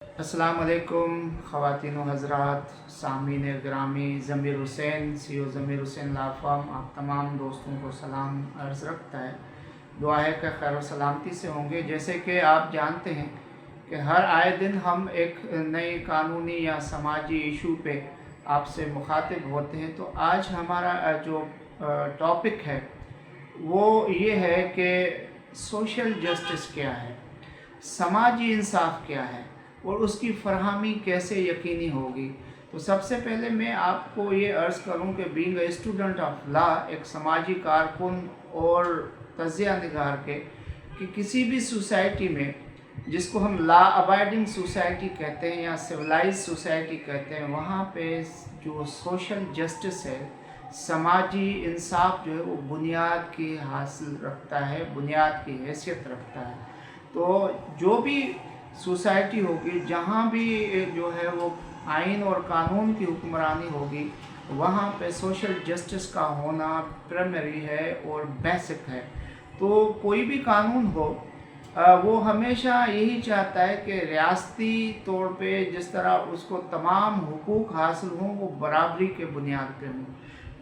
अस्सलाम वालेकुम ख़वातीन व हज़रात, सामीन ग्रामी, ज़मीर हुसैन CEO ज़मीर हुसैन लॉ फर्म आप तमाम दोस्तों को सलाम अर्ज़ रखता है। दुआ है कि खैर व सलामती से होंगे। जैसे कि आप जानते हैं कि हर आए दिन हम एक नए कानूनी या समाजी इशू पे आपसे मुखातिब होते हैं। तो आज हमारा जो टॉपिक है वो ये है कि सोशल जस्टिस क्या है, समाजी इंसाफ क्या है और उसकी फरहमी कैसे यकीनी होगी। तो सबसे पहले मैं आपको ये अर्ज़ करूं कि being a student of law, एक समाजी कारकुन और तज्ज़िया निगार के, कि किसी भी सोसाइटी में जिसको हम लॉ अबाइडिंग सोसाइटी कहते हैं या सिविलाइज सोसाइटी कहते हैं, वहाँ पे जो सोशल जस्टिस है, समाजी इंसाफ जो है वो बुनियाद की हासिल रखता है, बुनियाद की हैसियत रखता है। तो जो भी सोसाइटी होगी, जहाँ भी जो है वो आइन और कानून की हुक्मरानी होगी, वहाँ पे सोशल जस्टिस का होना प्राइमरी है और बेसिक है। तो कोई भी कानून हो वो हमेशा यही चाहता है कि रियासती तौर पे जिस तरह उसको तमाम हुकूक हासिल हों वो बराबरी के बुनियाद पे हों,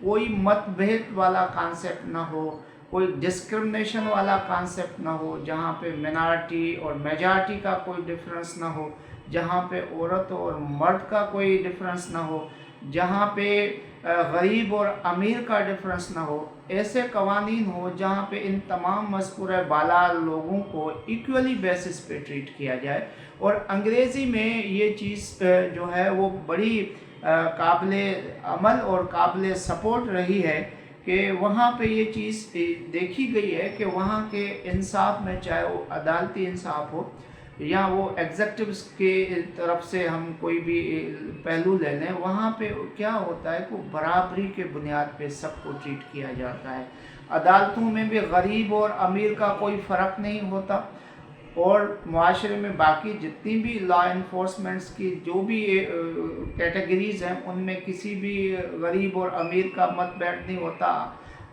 कोई मतभेद वाला कॉन्सेप्ट ना हो, कोई डिस्क्रिमिनेशन वाला कॉन्सेप्ट ना हो, जहाँ पे मिनॉरिटी और मेजॉरिटी का कोई डिफरेंस ना हो, जहाँ पे औरत और मर्द का कोई डिफरेंस ना हो, जहाँ पे गरीब और अमीर का डिफरेंस ना हो। ऐसे कवानीन हो जहाँ पे इन तमाम मज़कूरा बाला लोगों को इक्वली बेसिस पे ट्रीट किया जाए। और अंग्रेज़ी में ये चीज़ जो है वो बड़ी काबिले अमल और काबिले सपोर्ट रही है कि वहाँ पे ये चीज़ देखी गई है कि वहाँ के इंसाफ में, चाहे वो अदालती इंसाफ हो या वो एग्जेक्टिव्स के तरफ से हम कोई भी पहलू ले लें, वहाँ पे क्या होता है कि बराबरी के बुनियाद पे सबको ट्रीट किया जाता है। अदालतों में भी गरीब और अमीर का कोई फ़र्क नहीं होता, और मुआशरे में बाकी जितनी भी लॉ इन्फोर्समेंट्स की जो भी कैटेगरीज़ हैं, उनमें किसी भी गरीब और अमीर का मतभेद नहीं होता,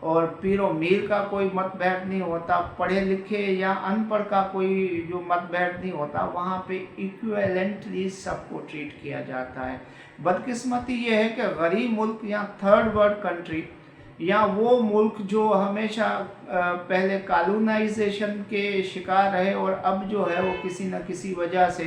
और पीर और मीर का कोई मतभेद नहीं होता, पढ़े लिखे या अनपढ़ का कोई जो मतभेद नहीं होता। वहाँ पे इक्विवेलेंटली सबको ट्रीट किया जाता है। बदकिस्मती ये है कि गरीब मुल्क या थर्ड वर्ल्ड कंट्री या वो मुल्क जो हमेशा पहले कॉलोनाइजेशन के शिकार रहे और अब जो है वो किसी न किसी वजह से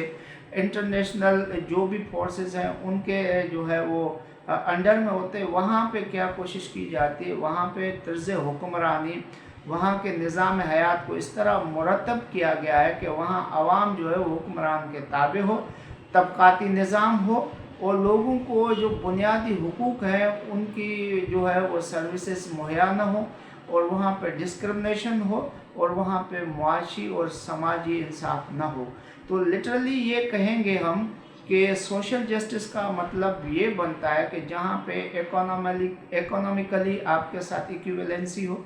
इंटरनेशनल जो भी फोर्सेस हैं उनके जो है वो अंडर में होते, वहाँ पे क्या कोशिश की जाती है, वहाँ पे तर्ज़ हुक्मरानी, वहाँ के निज़ाम हयात को इस तरह मुरतब किया गया है कि वहाँ आवाम जो है वो हुक्मरान के ताबे हो, तबक़ाती निज़ाम हो, और लोगों को जो बुनियादी हुकूक हैं उनकी जो है वो सर्विसेज मुहैया न हो, और वहाँ पे डिस्क्रिमिनेशन हो, और वहाँ पे मुआशी और समाजी इंसाफ न हो। तो लिटरली ये कहेंगे हम कि सोशल जस्टिस का मतलब ये बनता है कि जहाँ पे इकोनॉमिकली आपके साथ इक्विवेलेंसी हो,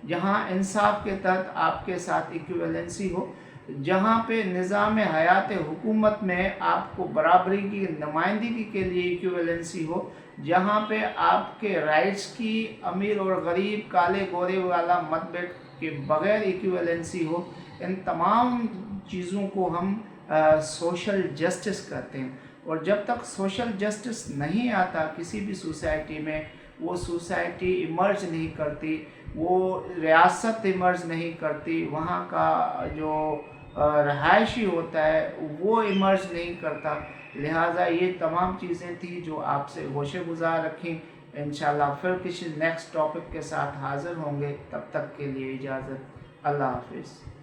जहाँ इंसाफ के तहत आपके साथ इक्विवेलेंसी हो, जहाँ पे निज़ाम हयात हुकूमत में आपको बराबरी की नुमाइंदगी के लिए इक्विवेलेंसी हो, जहाँ पे आपके राइट्स की अमीर और गरीब, काले गोरे वाला मतभेद के बग़ैर इक्विवेलेंसी हो। इन तमाम चीज़ों को हम सोशल जस्टिस कहते हैं। और जब तक सोशल जस्टिस नहीं आता किसी भी सोसाइटी में, वो सोसाइटी इमर्ज नहीं करती, वो रियासत इमर्ज नहीं करती, वहाँ का जो रहायशी होता है वो इमर्ज नहीं करता। लिहाजा ये तमाम चीज़ें थी जो आपसे गोशे गुजार रखी। इंशाल्लाह फिर किसी नेक्स्ट टॉपिक के साथ हाज़िर होंगे। तब तक के लिए इजाज़त। अल्लाह हाफिज़।